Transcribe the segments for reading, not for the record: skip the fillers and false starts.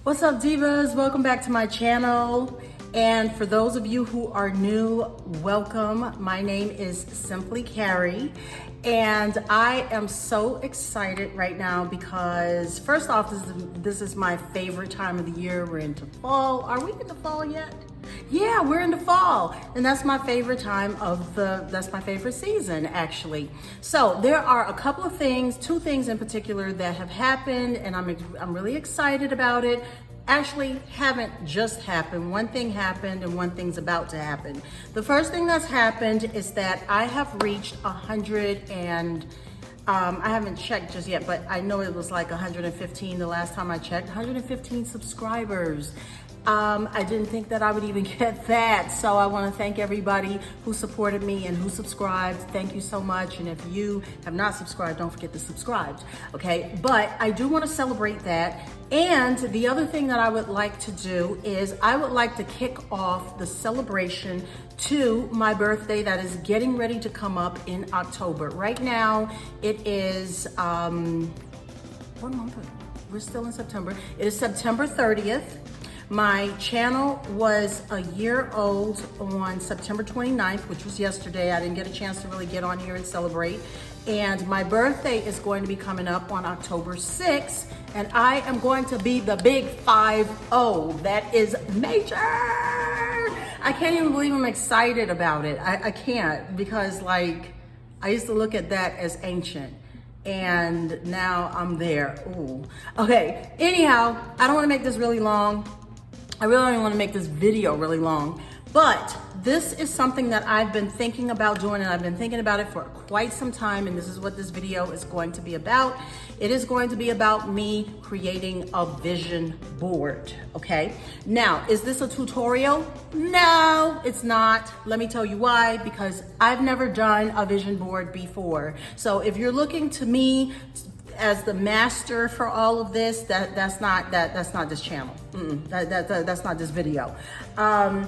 What's up, divas? Welcome back to my channel. And for those of you who are new, welcome. My name is Simply Carrie, and I am so excited right now because first off, this is my favorite time of the year. We're into fall. Are we in the fall yet? Yeah, we're in the fall, and that's my favorite time of that's my favorite season, actually. So there are a couple of things, two things in particular that have happened, and I'm really excited about it. Actually, haven't just happened. One thing happened and one thing's about to happen. The first thing that's happened is that I have reached 100 and I haven't checked just yet, but I know it was like 115 the last time I checked. 115 subscribers. I didn't think that I would even get that. So I want to thank everybody who supported me and who subscribed. Thank you so much. And if you have not subscribed, don't forget to subscribe. Okay. But I do want to celebrate that. And the other thing that I would like to do is I would like to kick off the celebration to my birthday that is getting ready to come up in October. Right now it is, what month? We're still in September. It is September 30th. My channel was a year old on September 29th, which was yesterday. I didn't get a chance to really get on here and celebrate. And my birthday is going to be coming up on October 6th, and I am going to be the big 5-0. That is major. I can't even believe I'm excited about it. I can't, because like, I used to look at that as ancient. And now I'm there. Ooh. Okay, anyhow, I don't want to make this really long. I really don't want to make this video really long, but this is something that I've been thinking about doing, and I've been thinking about it for quite some time, and this is what this video is going to be about. It is going to be about me creating a vision board, okay? Now, is this a tutorial? No, it's not. Let me tell you why, because I've never done a vision board before. So if you're looking to me as the master for all of this, that's not this channel. That's not this video. I'm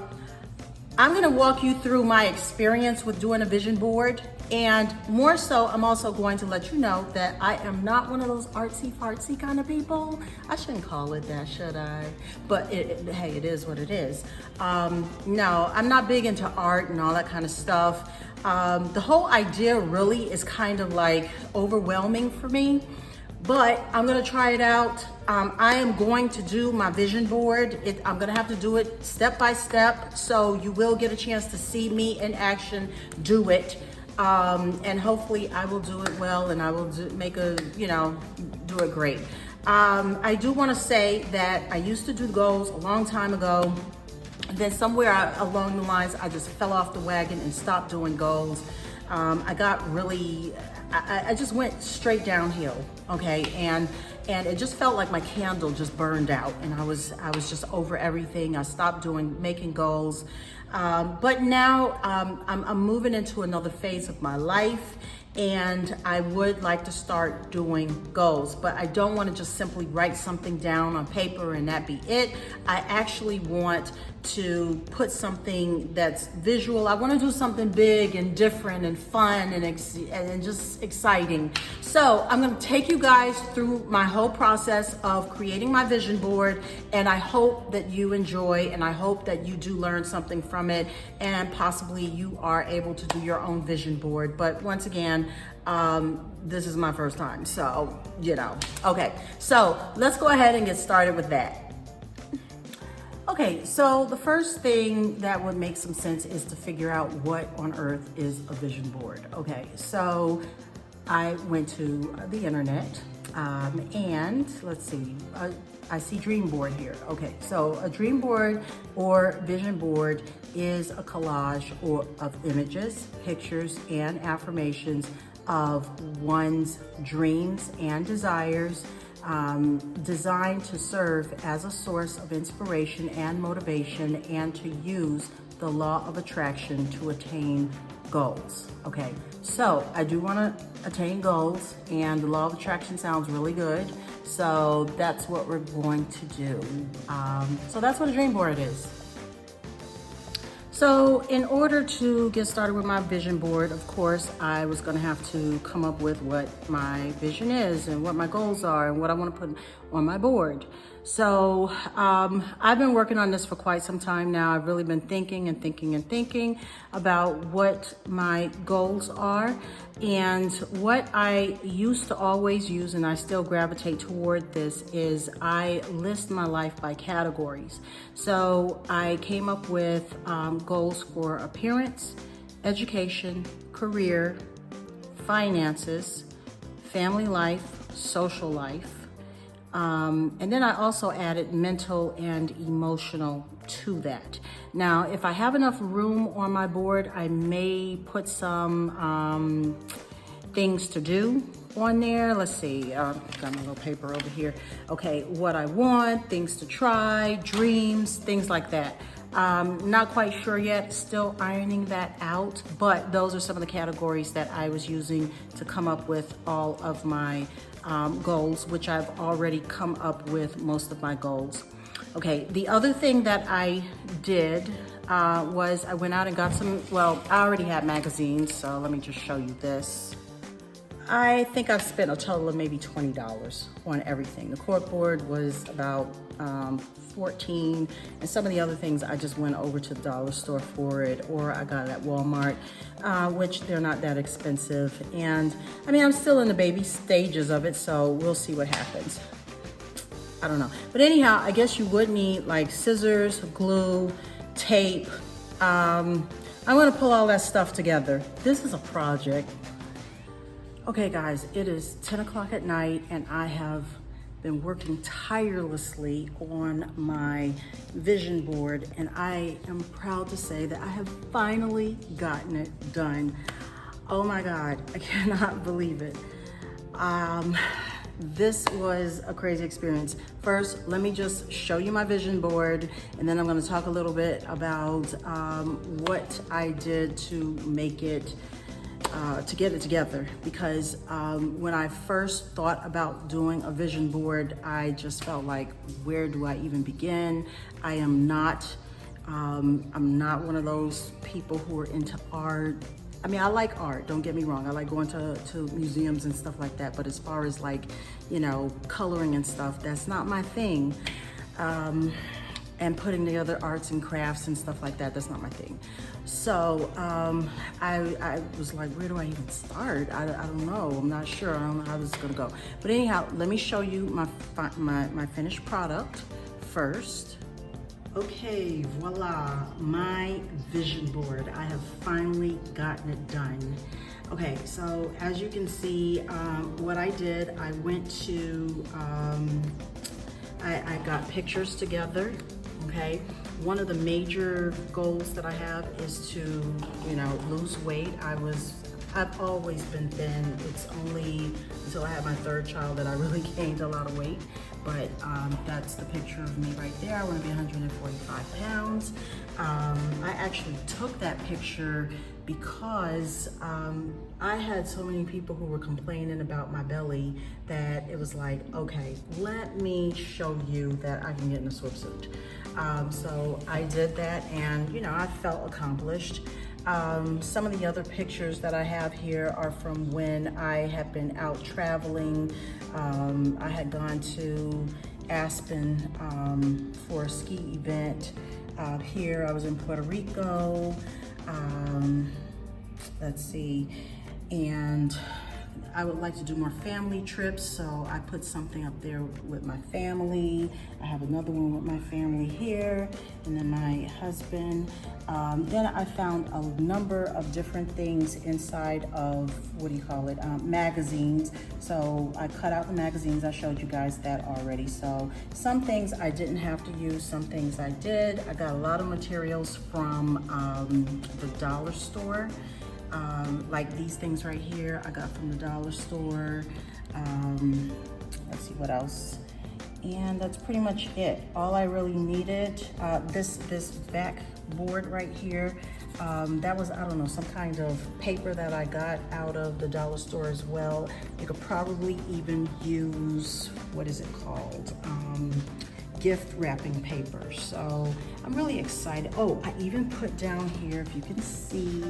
gonna walk you through my experience with doing a vision board, and more so, I'm also going to let you know that I am not one of those artsy fartsy kind of people. I shouldn't call it that, should I? But hey, it is what it is. No, I'm not big into art and all that kind of stuff. The whole idea really is kind of like overwhelming for me, but I'm gonna try it out. I am going to do my vision board. I'm gonna have to do it step by step, so you will get a chance to see me in action do it. And hopefully I will do it well, and I will do it great. I do wanna say that I used to do goals a long time ago. Then somewhere along the lines, I just fell off the wagon and stopped doing goals. I got really, I just went straight downhill, okay? And it just felt like my candle just burned out, and I was just over everything. I stopped making goals. But now I'm moving into another phase of my life, and I would like to start doing goals, but I don't want to just simply write something down on paper and that be it. I actually want to put something that's visual. I want to do something big and different and fun and just exciting. So I'm going to take you guys through my whole process of creating my vision board, and I hope that you enjoy, and I hope that you do learn something from it, and possibly you are able to do your own vision board. But once again, this is my first time, so okay, so let's go ahead and get started with that. Okay, so the first thing that would make some sense is to figure out what on earth is a vision board. Okay, so I went to the internet, and let's see, I see dream board here. Okay, so a dream board or vision board is a collage of images, pictures, and affirmations of one's dreams and desires, designed to serve as a source of inspiration and motivation, and to use the law of attraction to attain goals. Okay, so I do want to attain goals, and the law of attraction sounds really good, so that's what we're going to do. So that's what a dream board is. So in order to get started with my vision board, of course, I was going to have to come up with what my vision is and what my goals are and what I want to put on my board. So I've been working on this for quite some time now. I've really been thinking and thinking and thinking about what my goals are. And what I used to always use, and I still gravitate toward this, is I list my life by categories. So I came up with goals for appearance, education, career, finances, family life, social life, and then I also added mental and emotional to that. Now, if I have enough room on my board, I may put some things to do on there. Let's see, got my little paper over here. Okay, what I want, things to try, dreams, things like that. Not quite sure yet, still ironing that out, but those are some of the categories that I was using to come up with all of my goals, which I've already come up with most of my goals. Okay, the other thing that I did was I went out and got some, well, I already had magazines, so let me just show you this. I think I've spent a total of maybe $20 on everything. The corkboard was about $14, and some of the other things I just went over to the dollar store for it, or I got it at Walmart, which they're not that expensive. And I mean, I'm still in the baby stages of it, so we'll see what happens. I don't know. But anyhow, I guess you would need like scissors, glue, tape. I'm gonna pull all that stuff together. This is a project. Okay guys, it is 10 o'clock at night and I have been working tirelessly on my vision board, and I am proud to say that I have finally gotten it done. Oh my God, I cannot believe it. This was a crazy experience. First, let me just show you my vision board, and then I'm gonna talk a little bit about what I did to make it to get it together, because when I first thought about doing a vision board, I just felt like, where do I even begin? I'm not one of those people who are into art. I mean, I like art, don't get me wrong. I like going to museums and stuff like that, but as far as like, you know, coloring and stuff, that's not my thing. And putting together arts and crafts and stuff like that, that's not my thing. So I was like, where do I even start? I don't know, I'm not sure, I don't know how this is gonna go. But anyhow, let me show you my finished product first. Okay, voila, my vision board. I have finally gotten it done. Okay, so as you can see, what I did, I went to, I got pictures together. Okay, one of the major goals that I have is to, you know, lose weight. I've always been thin. It's only until I had my third child that I really gained a lot of weight. But that's the picture of me right there. I want to be 145 pounds. I actually took that picture because I had so many people who were complaining about my belly that it was like, okay, let me show you that I can get in a swimsuit. So I did that, and you know, I felt accomplished. Some of the other pictures that I have here are from when I have been out traveling. I had gone to Aspen for a ski event. Here I was in Puerto Rico. Let's see, and I would like to do more family trips, so I put something up there with my family. I have another one with my family here, and then my husband. Then I found a number of different things inside of, what do you call it, magazines. So I cut out the magazines, I showed you guys that already. So some things I didn't have to use, some things I did. I got a lot of materials from the dollar store. Like these things right here, I got from the dollar store. Let's see what else. And that's pretty much it. All I really needed, this backboard right here, that was, I don't know, some kind of paper that I got out of the dollar store as well. You could probably even use, what is it called? Gift wrapping paper. So I'm really excited. Oh, I even put down here, if you can see,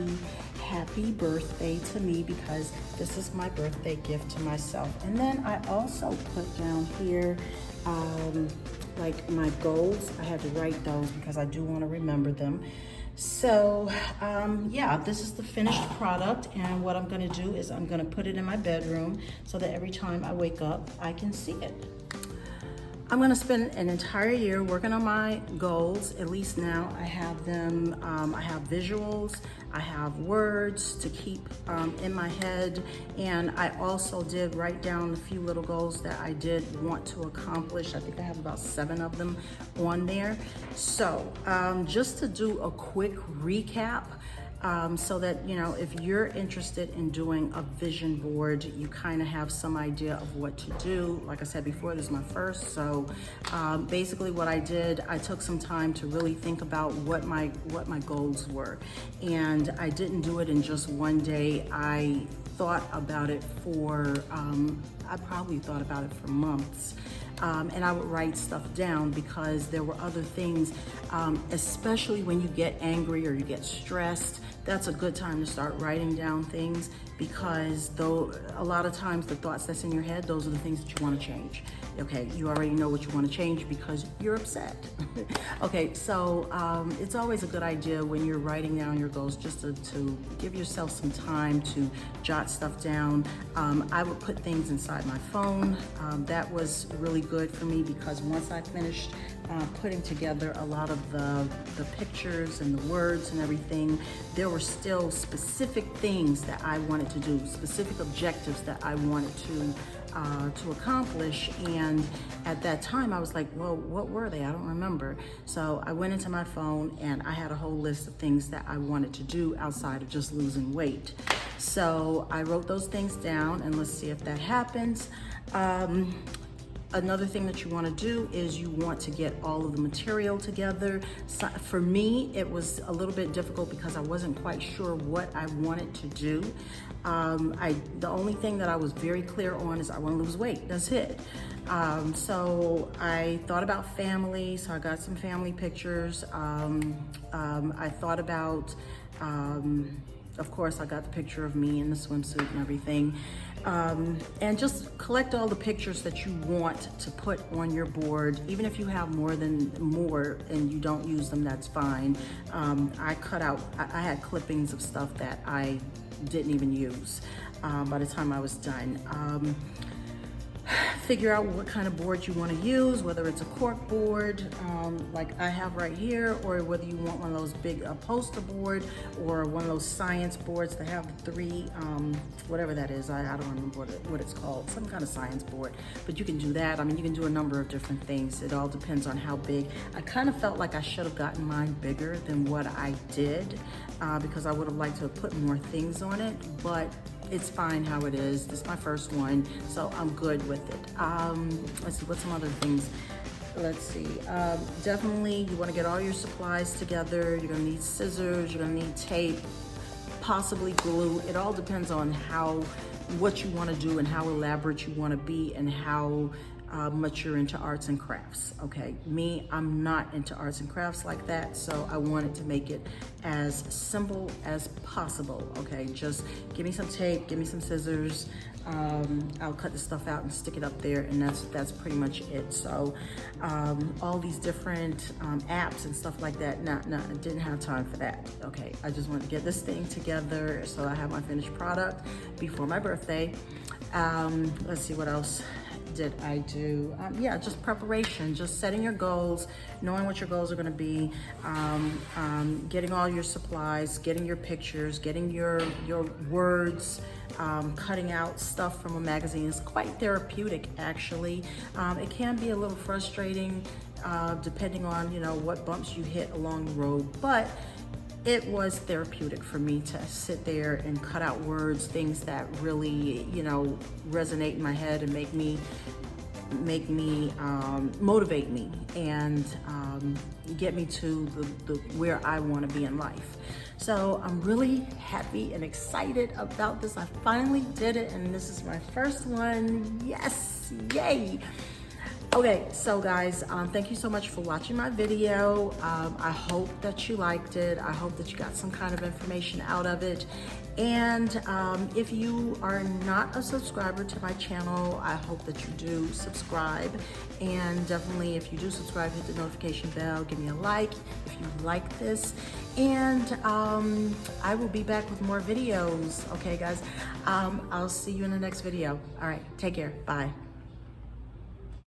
happy birthday to me because this is my birthday gift to myself. And then I also put down here like my goals. I had to write those because I do want to remember them. So yeah, this is the finished product, and what I'm gonna do is I'm gonna put it in my bedroom so that every time I wake up, I can see it. I'm gonna spend an entire year working on my goals. At least now I have them, I have visuals, I have words to keep in my head, and I also did write down a few little goals that I did want to accomplish. I think I have about 7 of them on there. So just to do a quick recap, so that, you know, if you're interested in doing a vision board, you kind of have some idea of what to do. Like I said before, this is my first. So basically what I did, I took some time to really think about what my goals were. And I didn't do it in just one day. I thought about it for, I probably thought about it for months. And I would write stuff down because there were other things, especially when you get angry or you get stressed. That's a good time to start writing down things, because though a lot of times the thoughts that's in your head, those are the things that you want to change. Okay, you already know what you want to change because you're upset. Okay, so it's always a good idea when you're writing down your goals just to give yourself some time to jot stuff down. I would put things inside my phone. That was really good for me because once I finished putting together a lot of the pictures and the words and everything, there were still specific things that I wanted to do, specific objectives that I wanted to accomplish. And at that time I was like, well, what were they? I don't remember. So I went into my phone and I had a whole list of things that I wanted to do outside of just losing weight. So I wrote those things down, and let's see if that happens. Another thing that you want to do is you want to get all of the material together. So for me, it was a little bit difficult because I wasn't quite sure what I wanted to do. The only thing that I was very clear on is I want to lose weight. That's it. So I thought about family, so I got some family pictures. I thought about, of course, I got the picture of me in the swimsuit and everything. And just collect all the pictures that you want to put on your board. Even if you have more and you don't use them, that's fine. I had clippings of stuff that I didn't even use by the time I was done. Figure out what kind of board you want to use, whether it's a cork board like I have right here, or whether you want one of those big poster board, or one of those science boards that have 3 whatever that is. I don't remember what it's called, some kind of science board, but you can do that. I mean, you can do a number of different things. It all depends on how big. I kind of felt like I should have gotten mine bigger than what I did because I would have liked to have put more things on it, but it's fine how it is. This is my first one, so I'm good with it. Let's see, what's some other things? Let's see, definitely you want to get all your supplies together. You're gonna need scissors, you're gonna need tape, possibly glue. It all depends on what you want to do and how elaborate you want to be, and how much you're into arts and crafts. Okay, me, I'm not into arts and crafts like that, so I wanted to make it as simple as possible. Okay, just give me some tape, give me some scissors. I'll cut the stuff out and stick it up there, and that's pretty much it. So all these different apps and stuff like that, no, I didn't have time for that. Okay, I just wanted to get this thing together so I have my finished product before my birthday. Let's see, what else did I do? Yeah, just preparation, just setting your goals, knowing what your goals are going to be, getting all your supplies, getting your pictures, getting your words, cutting out stuff from a magazine. Is quite therapeutic, actually. It can be a little frustrating depending on, you know, what bumps you hit along the road, but it was therapeutic for me to sit there and cut out words, things that really, you know, resonate in my head and make me motivate me, and get me to the where I want to be in life. So I'm really happy and excited about this. I finally did it, and this is my first one. Yes, yay. Okay, so guys, thank you so much for watching my video. I hope that you liked it. I hope that you got some kind of information out of it. And if you are not a subscriber to my channel, I hope that you do subscribe. And definitely, if you do subscribe, hit the notification bell, give me a like if you like this. And I will be back with more videos. Okay, guys, I'll see you in the next video. All right, take care. Bye.